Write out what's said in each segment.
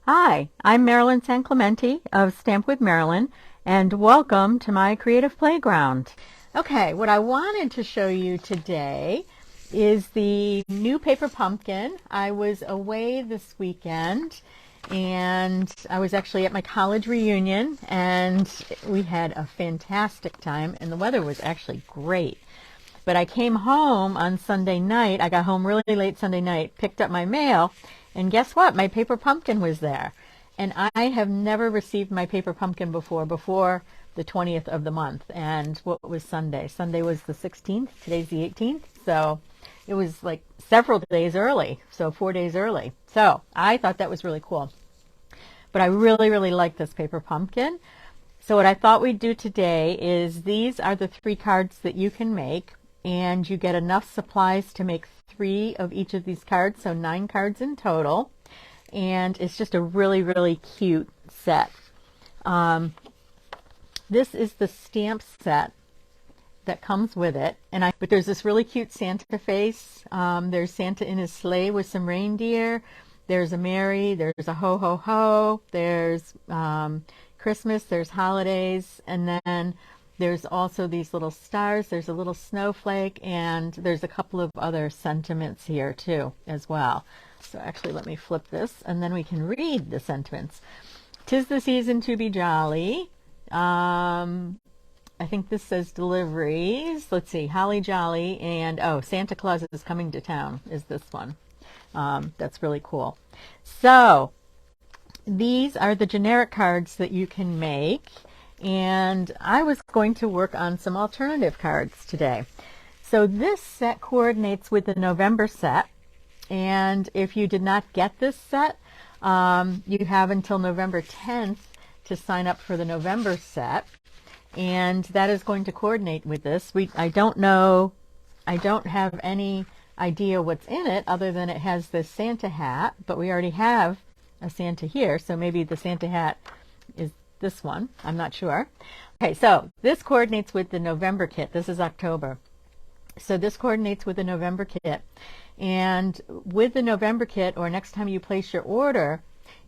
Hi, I'm Marilyn San Clemente of Stamp with Marilyn, and welcome to my creative playground. Okay, what I wanted to show you today is the new paper pumpkin. I was away this weekend, and I was actually at my college reunion, and we had a fantastic time, and the weather was actually great. But I came home on Sunday night. I got home really late Sunday night, picked up my mail, and guess what? My paper pumpkin was there. And I have never received my paper pumpkin before the 20th of the month. And what was Sunday? Sunday was the 16th. Today's the 18th. So it was like several days early. So 4 days early. So I thought that was really cool. But I really, really like this paper pumpkin. So what I thought we'd do today is these are the 3 cards that you can make. And you get enough supplies to make 3 of each of these cards, so 9 cards in total. And it's just a really, really cute set. This is the stamp set that comes with it. But there's this really cute Santa face. There's Santa in his sleigh with some reindeer. There's a Mary. There's a ho, ho, ho. There's Christmas. There's holidays. And then there's also these little stars, there's a little snowflake, and there's a couple of other sentiments here too as well. So actually let me flip this and then we can read the sentiments. 'Tis the season to be jolly. I think this says deliveries. Let's see, holly jolly, and oh, Santa Claus is coming to town is this one. That's really cool. So these are the generic cards that you can make. And I was going to work on some alternative cards today. So this set coordinates with the November set. And if you did not get this set, you have until November 10th to sign up for the November set. And that is going to coordinate with this. I don't know, I don't have any idea what's in it other than it has this Santa hat, but we already have a Santa here. So maybe the Santa hat is this one. I'm not sure. Okay, so this coordinates with the November kit. This is October. So this coordinates with the November kit. And with the November kit, or next time you place your order,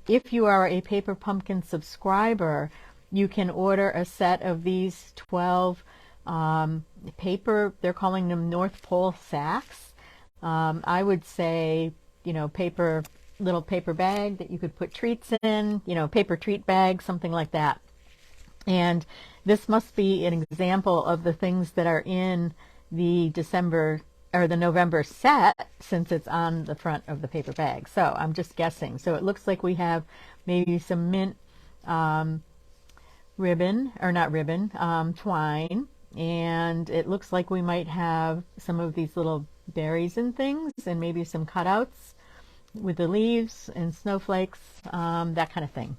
if you are a Paper Pumpkin subscriber, you can order a set of these 12 paper, they're calling them North Pole sacks. I would say, little paper bag that you could put treats in, paper treat bag, something like that. And this must be an example of the things that are in the December or the November set, since it's on the front of the paper bag. So I'm just guessing. So it looks like we have maybe some mint ribbon, or not ribbon, twine. And it looks like we might have some of these little berries and things, and maybe some cutouts with the leaves and snowflakes, that kind of thing.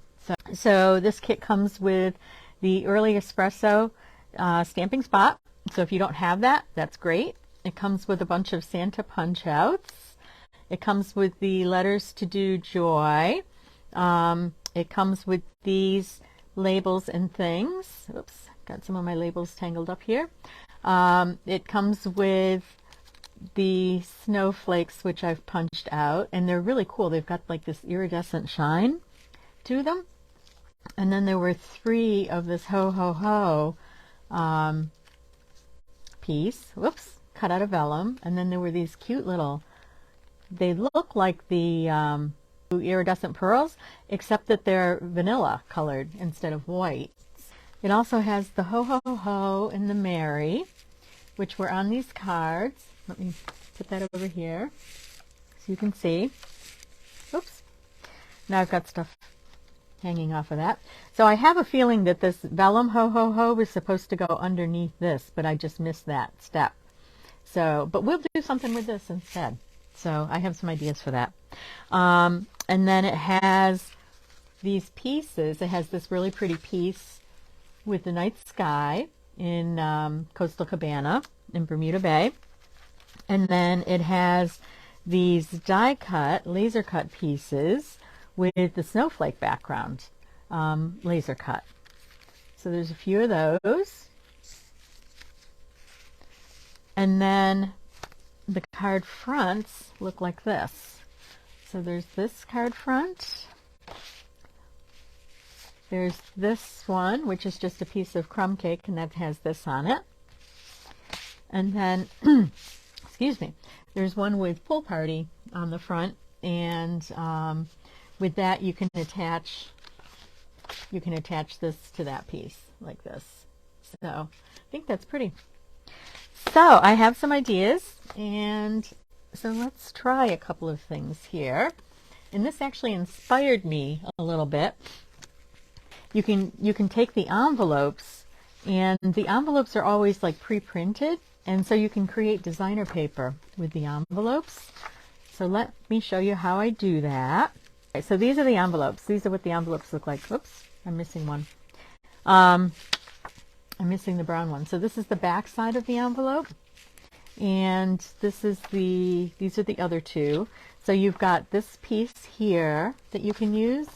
So this kit comes with the Early Espresso stamping spot. So if you don't have that, that's great. It comes with a bunch of Santa punch outs. It comes with the letters to do joy. It comes with these labels and things. Oops, got some of my labels tangled up here. It comes with the snowflakes, which I've punched out, and they're really cool. They've got like this iridescent shine to them. And then there were 3 of this ho ho ho piece, whoops, cut out of vellum. And then there were these cute little, they look like the iridescent pearls, except that they're vanilla colored instead of white. It also has the ho ho ho and the Mary, which were on these cards. Let me put that over here so you can see. Oops. Now I've got stuff hanging off of that. So I have a feeling that this vellum ho ho ho was supposed to go underneath this, but I just missed that step. So, but we'll do something with this instead. So I have some ideas for that. And then it has these pieces. It has this really pretty piece with the night sky in Coastal Cabana in Bermuda Bay. And then it has these die cut, laser cut pieces with the snowflake background, laser cut. So there's a few of those. And then the card fronts look like this. So there's this card front, There's this one, which is just a piece of crumb cake, and that has this on it. And then, excuse me, there's one with pool party on the front, and with that you can attach this to that piece like this. So I think that's pretty. So I have some ideas, and so let's try a couple of things here. And this actually inspired me a little bit. You can take the envelopes, and the envelopes are always like pre-printed, and so you can create designer paper with the envelopes. So let me show you how I do that. Okay, so these are the envelopes. These are what the envelopes look like. Oops, I'm missing one. I'm missing the brown one. So this is the back side of the envelope, and these are the other two. So you've got this piece here that you can use,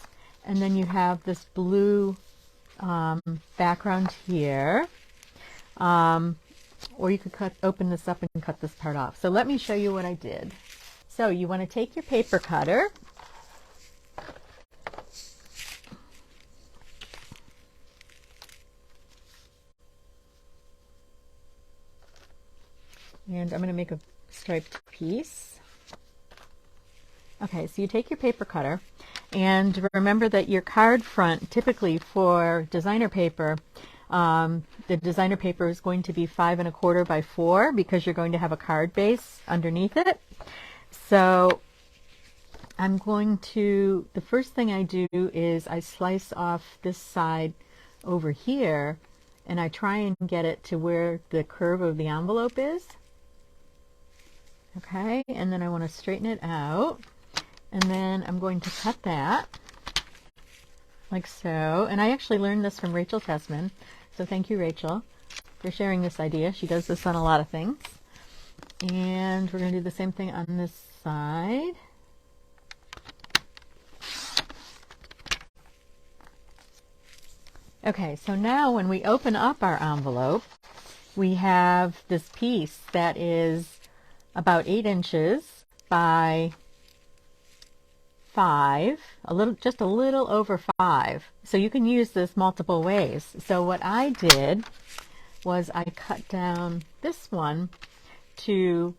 and then you have this blue background here. Or you could open this up and cut this part off. So let me show you what I did. So you want to take your paper cutter, and I'm going to make a striped piece. Okay, so you take your paper cutter, and remember that your card front, typically for designer paper, the designer paper is going to be 5 1/4 by 4 because you're going to have a card base underneath it. So the first thing I do is I slice off this side over here, and I try and get it to where the curve of the envelope is. Okay, and then I want to straighten it out, and then I'm going to cut that like so. And I actually learned this from Rachel Tessman, so thank you, Rachel, for sharing this idea. She does this on a lot of things. And we're going to do the same thing on this side. Okay, so now when we open up our envelope, we have this piece that is about 8 inches by 5, just a little over 5. So you can use this multiple ways. So what I did was I cut down this one to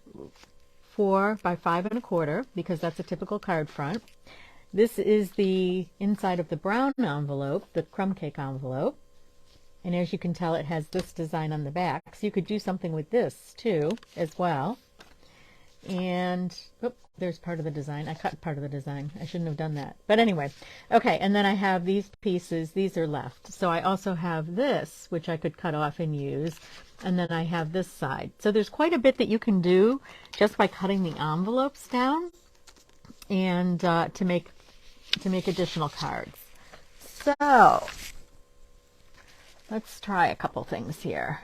4 by 5 1/4 because that's a typical card front. This is the inside of the brown envelope, the crumb cake envelope. And as you can tell, it has this design on the back. So you could do something with this too as well. And there's part of the design. I cut part of the design. I shouldn't have done that. But anyway, okay, and then I have these pieces. These are left. So I also have this, which I could cut off and use. And then I have this side. So there's quite a bit that you can do just by cutting the envelopes down and to make additional cards. So let's try a couple things here.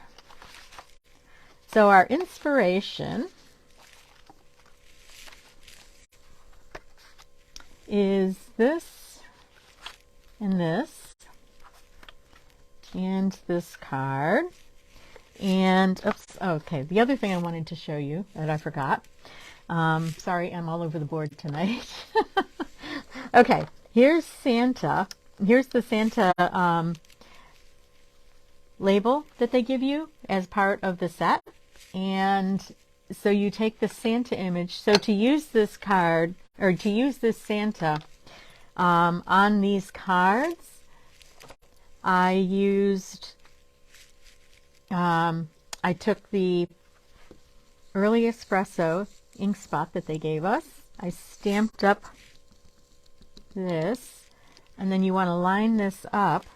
So our inspiration is this and this and this card. And oops, okay, the other thing I wanted to show you that I forgot. Sorry, I'm all over the board tonight. Okay, here's Santa. Here's the Santa label that they give you as part of the set. And so you take the Santa image. So to use this card, or to use this Santa on these cards, I used, I took the Early Espresso ink spot that they gave us. I stamped up this, and then you want to line this up.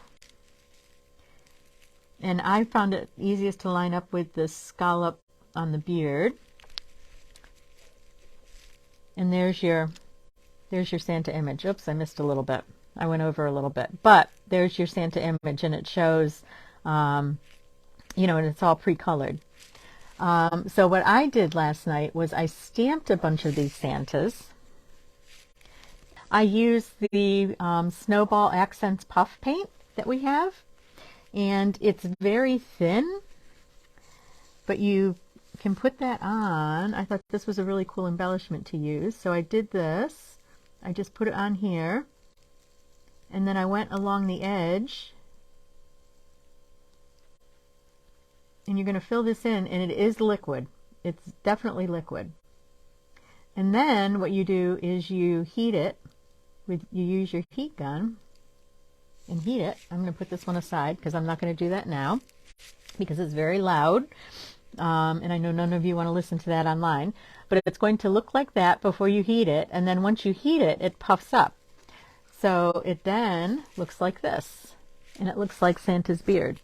And I found it easiest to line up with the scallop on the beard. And there's your Santa image. Oops, I missed a little bit. I went over a little bit. But there's your Santa image, and it shows, and it's all pre-colored. So what I did last night was I stamped a bunch of these Santas. I used the Snowball Accents puff paint that we have. And it's very thin, but you can put that on. I thought this was a really cool embellishment to use. So I did this. I just put it on here. And then I went along the edge, and you're going to fill this in, and it is liquid. It's definitely liquid. And then what you do is you heat it you use your heat gun and heat it. I'm going to put this one aside because I'm not going to do that now because it's very loud. And I know none of you want to listen to that online, but it's going to look like that before you heat it. And then once you heat it, it puffs up. So it then looks like this, and it looks like Santa's beard.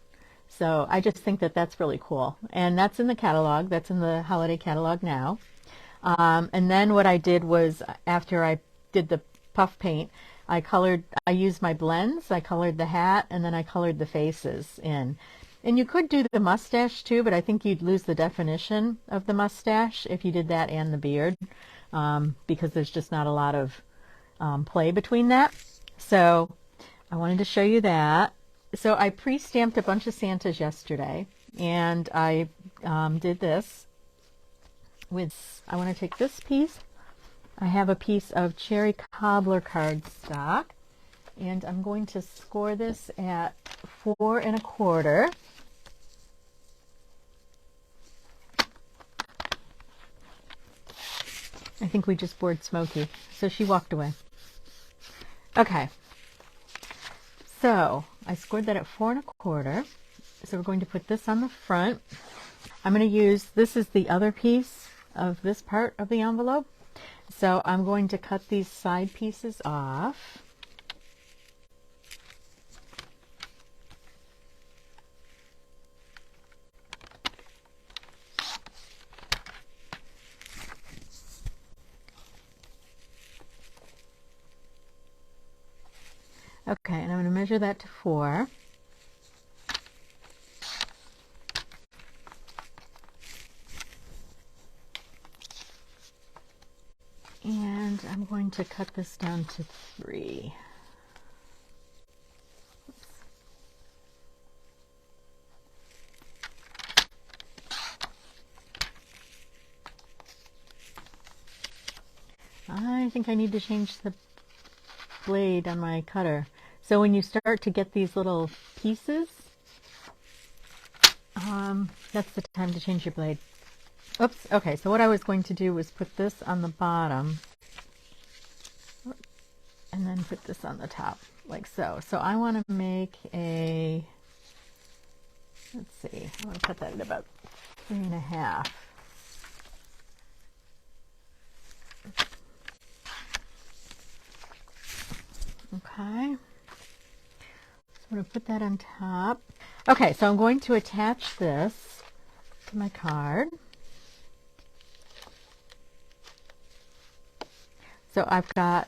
So I just think that that's really cool. And that's in the catalog. That's in the holiday catalog now. And then what I did was, after I did the puff paint, I used my blends. I colored the hat, and then I colored the faces in. And you could do the mustache too, but I think you'd lose the definition of the mustache if you did that and the beard, because there's just not a lot of play between that. So I wanted to show you that. So I pre-stamped a bunch of Santas yesterday, and I did this with, I want to take this piece. I have a piece of cherry cobbler cardstock, and I'm going to score this at 4 1/4. I think we just bored Smokey, so she walked away. Okay, so I scored that at 4 1/4. So we're going to put this on the front. I'm going to use, this is the other piece of this part of the envelope. So I'm going to cut these side pieces off. Okay, and I'm going to measure that to 4. And I'm going to cut this down to 3. Oops. I think I need to change the blade on my cutter. So when you start to get these little pieces, that's the time to change your blade. Oops, okay, so what I was going to do was put this on the bottom and then put this on the top, like so. So I want to make a, let's see, I want to cut that at about 3 1/2. Okay, so I'm going to put that on top. Okay, so I'm going to attach this to my card. So I've got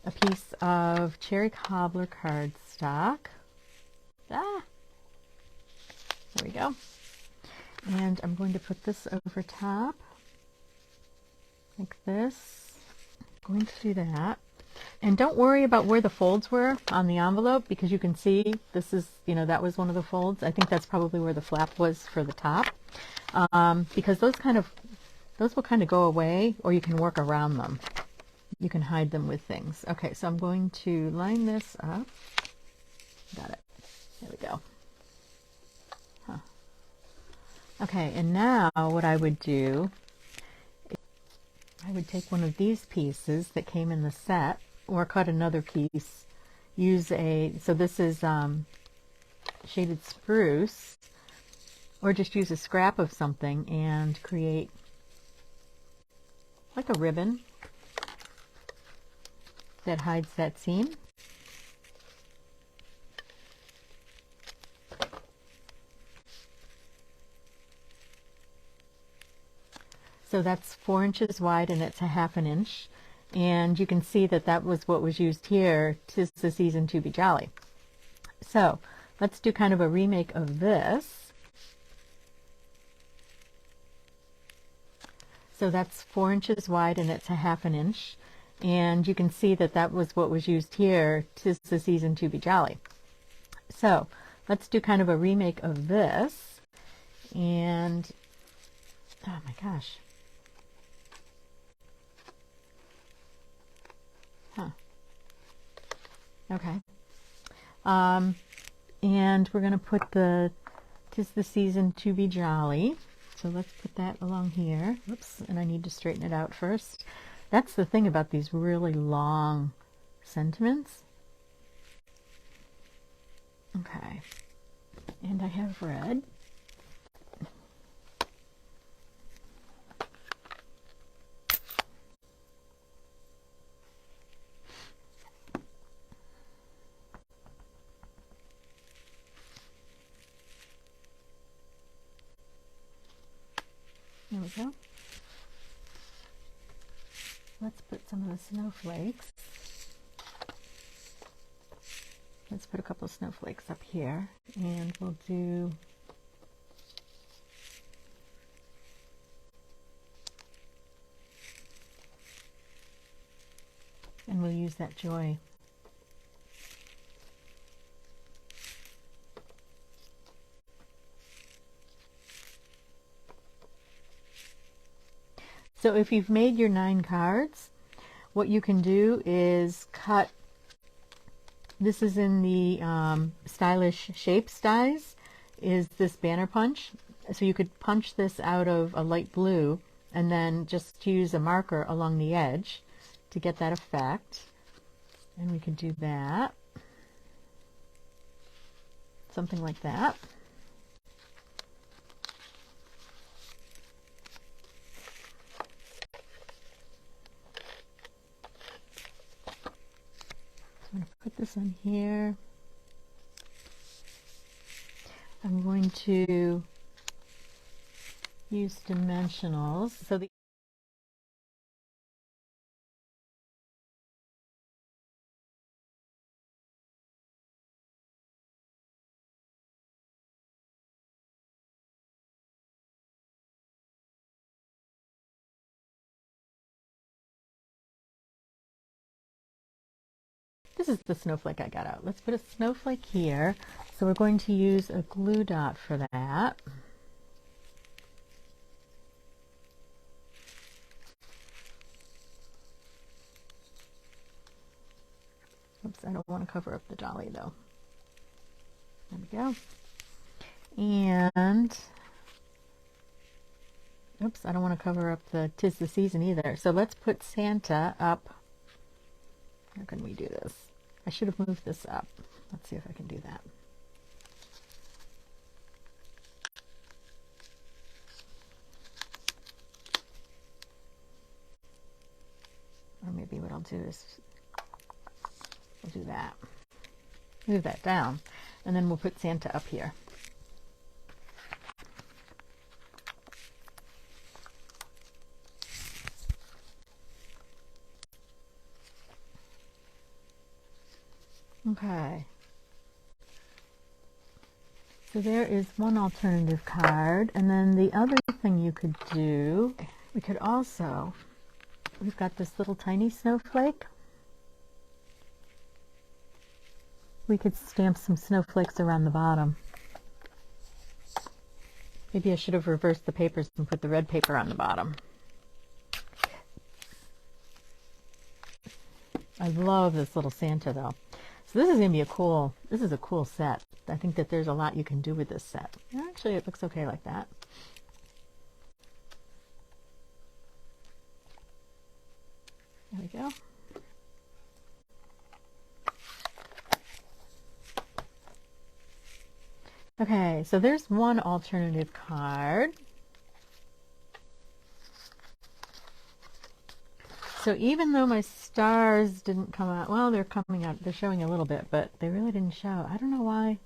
a piece of cherry cobbler cardstock. There we go. And I'm going to put this over top, like this. I'm going to do that. And don't worry about where the folds were on the envelope, because you can see this is, that was one of the folds. I think that's probably where the flap was for the top, because those will kind of go away, or you can work around them. You can hide them with things. Okay, so I'm going to line this up. Got it. There we go. Huh. Okay, and now what I would do, I would take one of these pieces that came in the set, or cut another piece. So this is shaded spruce, or just use a scrap of something and create like a ribbon that hides that seam. So that's 4 inches wide, and it's a 1/2 inch. And you can see that that was what was used here. 'Tis the season to be jolly. So let's do kind of a remake of this. So that's 4 inches wide, and it's a 1/2 inch. And you can see that that was what was used here. 'Tis the season to be jolly. So let's do kind of a remake of this. And, oh my gosh. Huh. Okay. And we're going to put the 'Tis the Season to Be Jolly. So let's put that along here. Whoops, and I need to straighten it out first. That's the thing about these really long sentiments. Okay, and I have red. There we go. Let's put some of the snowflakes. Let's put a couple of snowflakes up here, and we'll do and we'll use that joy. So if you've made your 9 cards, what you can do is cut. This is in the Stylish Shapes dies, is this banner punch. So you could punch this out of a light blue and then just use a marker along the edge to get that effect. And we could do that. Something like that. I'm going to put this in here. I'm going to use dimensionals. So this is the snowflake I got out. Let's put a snowflake here. So we're going to use a glue dot for that. Oops, I don't want to cover up the jolly though. There we go. And oops, I don't want to cover up the 'Tis the Season either. So let's put Santa up. How can we do this? I should have moved this up. Let's see if I can do that. Or maybe what I'll do is we'll do that. Move that down, and then we'll put Santa up here. Okay. So there is one alternative card, and then the other thing you could do, we could also, we've got this little tiny snowflake. We could stamp some snowflakes around the bottom. Maybe I should have reversed the papers and put the red paper on the bottom. I love this little Santa though. So this is going to be this is a cool set. I think that there's a lot you can do with this set. Actually, it looks okay like that. There we go. Okay, so there's one alternative card. So even though my stars didn't come out, well, they're coming out, they're showing a little bit, but they really didn't show. I don't know why.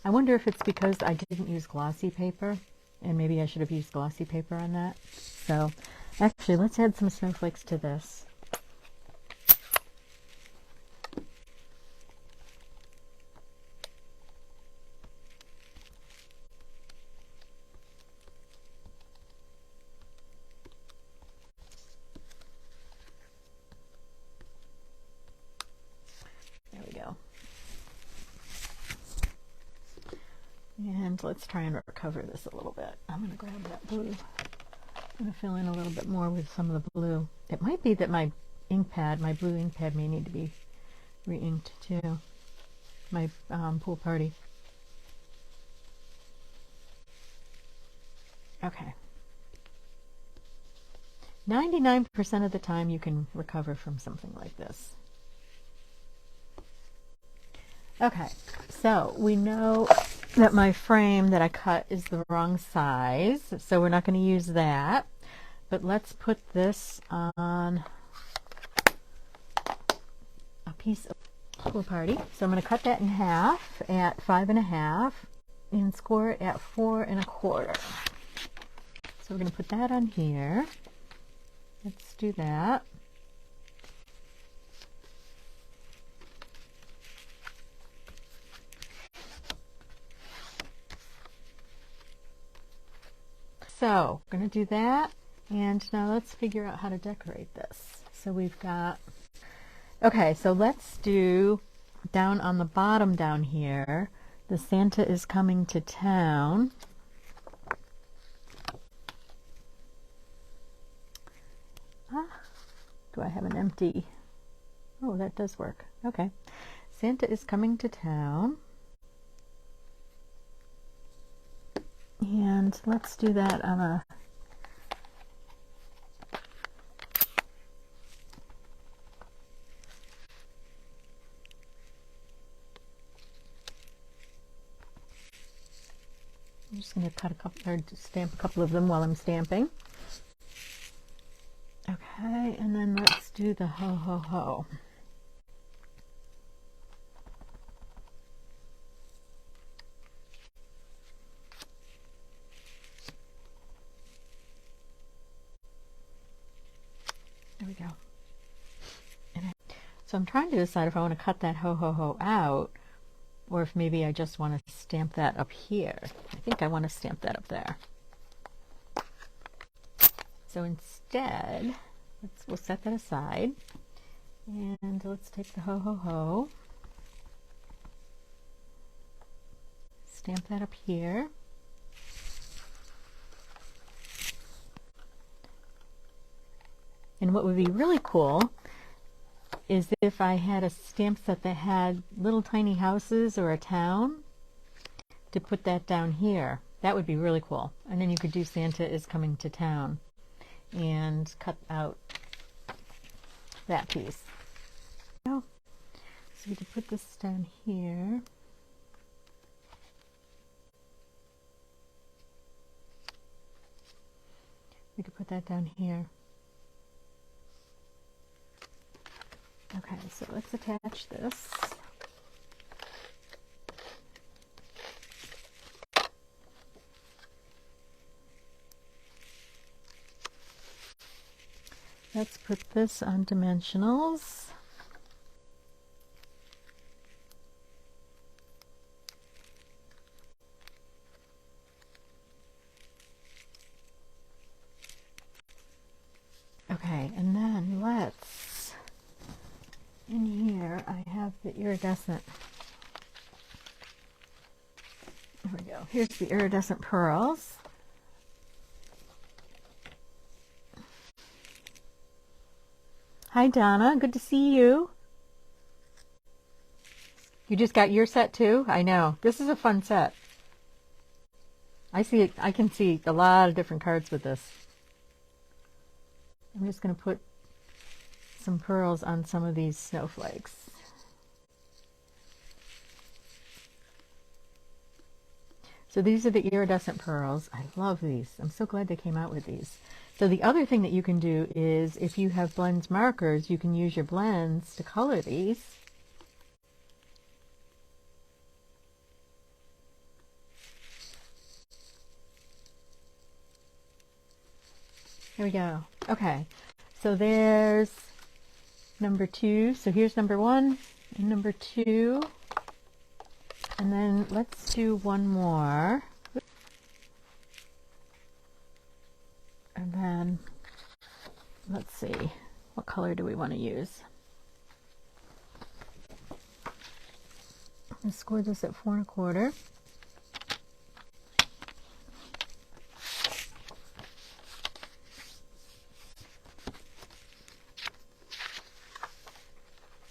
I wonder if it's because I didn't use glossy paper, and maybe I should have used glossy paper on that. So actually, let's add some snowflakes to this. And let's try and recover this a little bit. I'm going to grab that blue. I'm going to fill in a little bit more with some of the blue. It might be that my ink pad, my blue ink pad may need to be re-inked too. my pool party. Okay. 99% of the time you can recover from something like this. Okay, so we know that my frame that I cut is the wrong size, so we're not going to use that. But let's put this on a piece of pool party. So I'm going to cut that in half at 5.5 and score it at 4.25. So we're going to put that on here. Let's do that. So I'm going to do that, and now let's figure out how to decorate this. So we've got, okay, so let's do down on the bottom down here, the Santa is coming to town. Do I have an empty? Oh, that does work. Okay. Santa is coming to town. And let's do that on a I'm just going to cut a couple or stamp a couple of them while I'm stamping. Okay, and then let's do the ho ho ho. There we go. So I'm trying to decide if I want to cut that ho ho ho out, or if maybe I just want to stamp that up here. I think I want to stamp that up there. So instead, we'll set that aside, and let's take the ho ho ho, stamp that up here. And what would be really cool is if I had a stamp set that had little tiny houses or a town, to put that down here. That would be really cool. And then you could do Santa is coming to town and cut out that piece. So we could put this down here. We could put that down here. Okay, so let's attach this. Let's put this on dimensionals. Okay, and then let's, in here I have the iridescent. There we go. Here's the iridescent pearls. Hi Donna, good to see you. You just got your set too? I know. This is a fun set. I can see a lot of different cards with this. I'm just going to put some pearls on some of these snowflakes. So these are the iridescent pearls. I love these. I'm so glad they came out with these. So the other thing that you can do is, if you have blends markers, you can use your blends to color these. Here we go. Okay, so there's number 2. So here's number 1 and number 2. And then let's do one more. And then let's see, what color do we want to use? Let's score this at 4.25.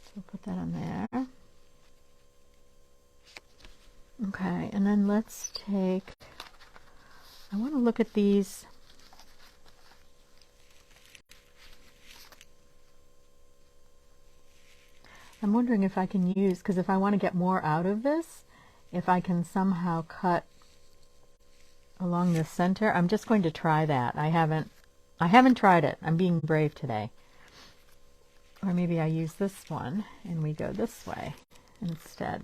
So we'll put that on there. let's take, I want to look at these. I'm wondering if I can use, because if I want to get more out of this, if I can somehow cut along the center. I'm just going to try that. I haven't tried it. I'm being brave today. Or maybe I use this one and we go this way instead.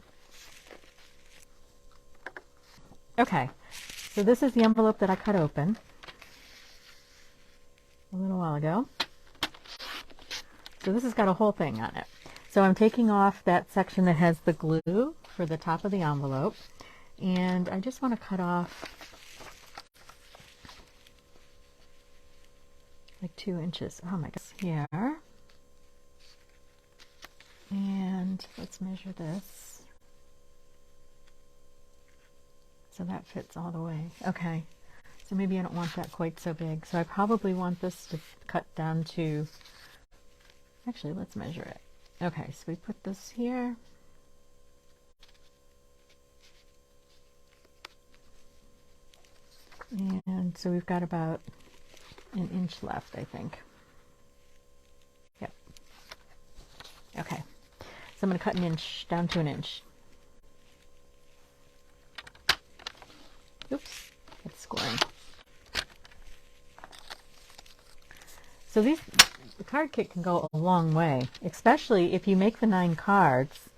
Okay, so this is the envelope that I cut open a little while ago. So this has got a whole thing on it. So I'm taking off that section that has the glue for the top of the envelope, and I just want to cut off like 2 inches. Oh my gosh, here. And let's measure this. So that fits all the way. Okay, so maybe I don't want that quite so big. So I probably want this to cut down to, actually let's measure it. Okay, so we put this here. And so we've got about 1 inch left, I think. Yep. Okay, so I'm going to cut 1 inch down to 1 inch. Oops, it's scoring. So the card kit can go a long way, especially if you make the 9 cards,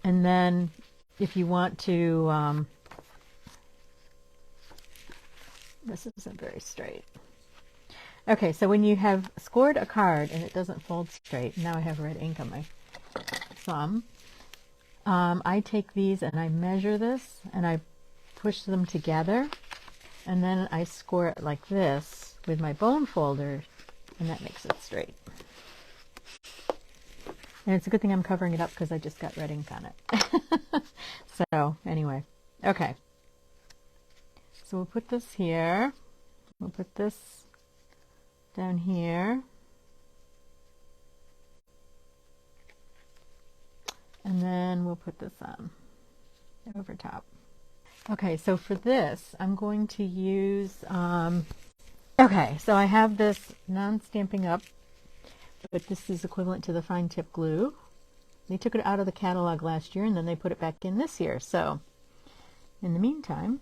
and then if you want to, this isn't very straight. Okay, so when you have scored a card and it doesn't fold straight, now I have red ink on my thumb, I take these and I measure this and I push them together, and then I score it like this with my bone folder, and that makes it straight. And it's a good thing I'm covering it up because I just got red ink on it. So anyway, okay. So we'll put this here. We'll put this down here. And then we'll put this on over top. Okay, so for this, I'm going to use, okay, so I have this non-Stampin' Up, but this is equivalent to the fine tip glue. They took it out of the catalog last year and then they put it back in this year. So in the meantime,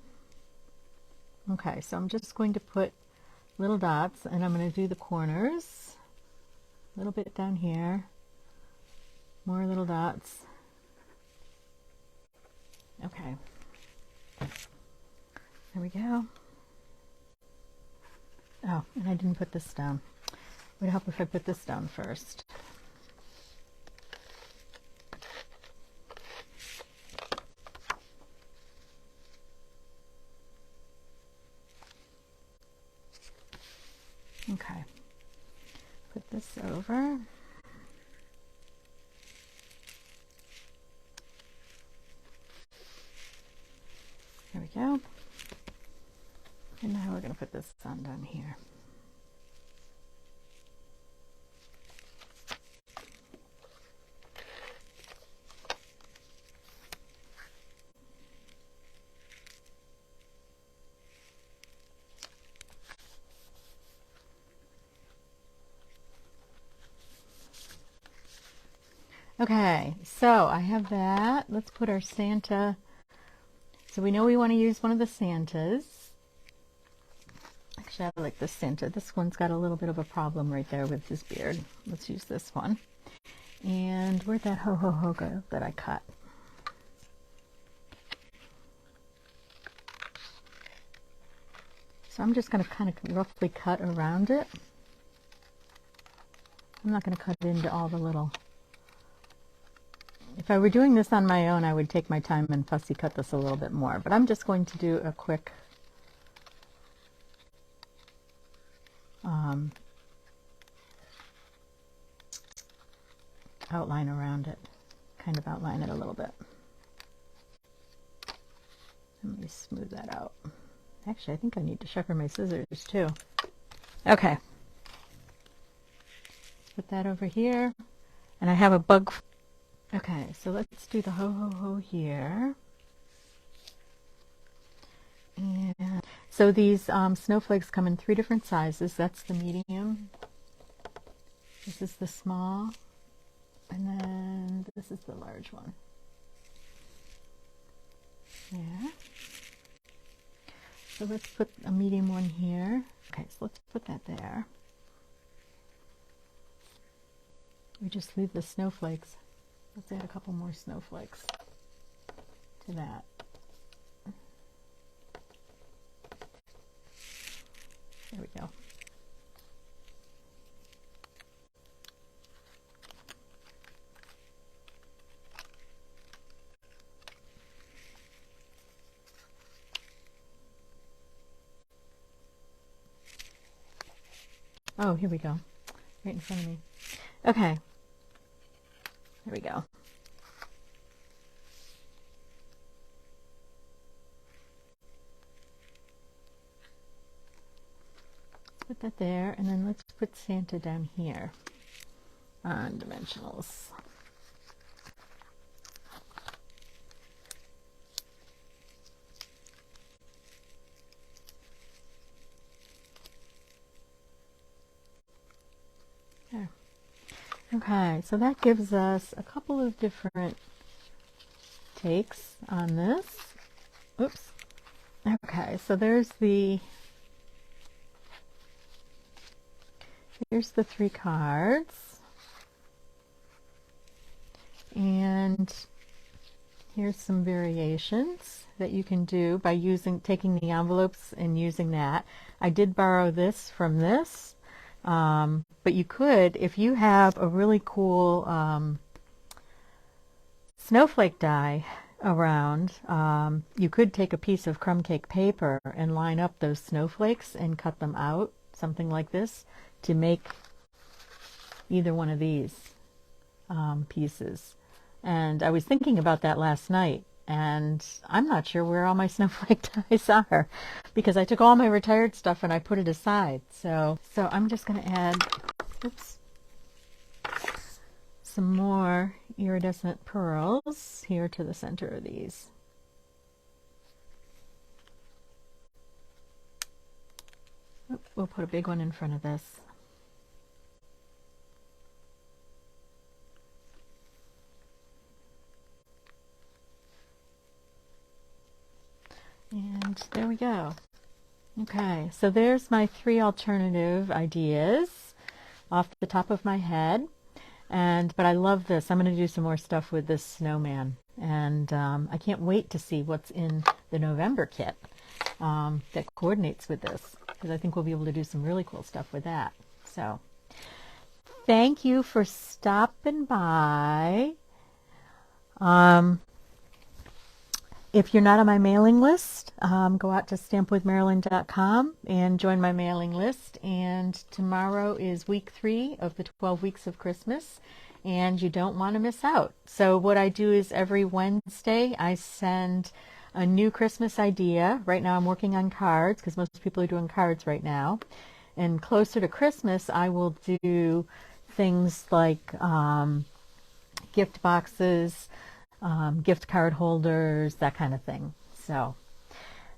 okay, so I'm just going to put little dots and I'm going to do the corners, a little bit down here, more little dots. Okay. There we go. Oh, and I didn't put this down. Would it help if I put this down first? Okay. Put this over. There we go. And now we're going to put this on down here. Okay, so I have that. Let's put our Santa. So we know we want to use one of the Santas. Actually, I like this Santa. This one's got a little bit of a problem right there with his beard. Let's use this one. And where'd that ho ho ho go that I cut? So I'm just going to kind of roughly cut around it. I'm not going to cut it into all the little... If I were doing this on my own, I would take my time and fussy cut this a little bit more. But I'm just going to do a quick outline around it. Kind of outline it a little bit. Let me smooth that out. Actually, I think I need to sharpen my scissors too. Okay. Put that over here. And I have a bug. Okay, so let's do the ho ho ho here. And so these snowflakes come in 3 different sizes. That's the medium. This is the small. And then this is the large one. There. So let's put a medium one here. Okay, so let's put that there. We just leave the snowflakes. Let's add a couple more snowflakes to that. There we go. Oh, here we go. Right in front of me. Okay. There we go. Put that there, and then let's put Santa down here on dimensionals. There. Okay, so that gives us a couple of different takes on this. Oops. Okay, so here's the 3 cards. And here's some variations that you can do by taking the envelopes and using that. I did borrow this from this. But you could, if you have a really cool snowflake die around, you could take a piece of crumb cake paper and line up those snowflakes and cut them out, something like this, to make either one of these pieces. And I was thinking about that last night, and I'm not sure where all my snowflake dies are, because I took all my retired stuff and I put it aside. So I'm just going to add, oops, some more iridescent pearls here to the center of these. We'll put a big one in front of this. And there we go. Okay, so there's my 3 alternative ideas off the top of my head. But I love this. I'm going to do some more stuff with this snowman. And I can't wait to see what's in the November kit that coordinates with this, because I think we'll be able to do some really cool stuff with that. So thank you for stopping by. If you're not on my mailing list, go out to stampwithmarilyn.com and join my mailing list. And tomorrow is week 3 of the 12 weeks of Christmas, and you don't want to miss out. So what I do is every Wednesday I send a new Christmas idea. Right now I'm working on cards, because most people are doing cards right now. And closer to Christmas, I will do things like gift boxes, gift card holders, that kind of thing. So,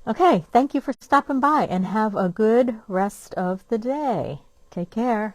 okay, thank you for stopping by, and have a good rest of the day. Take care.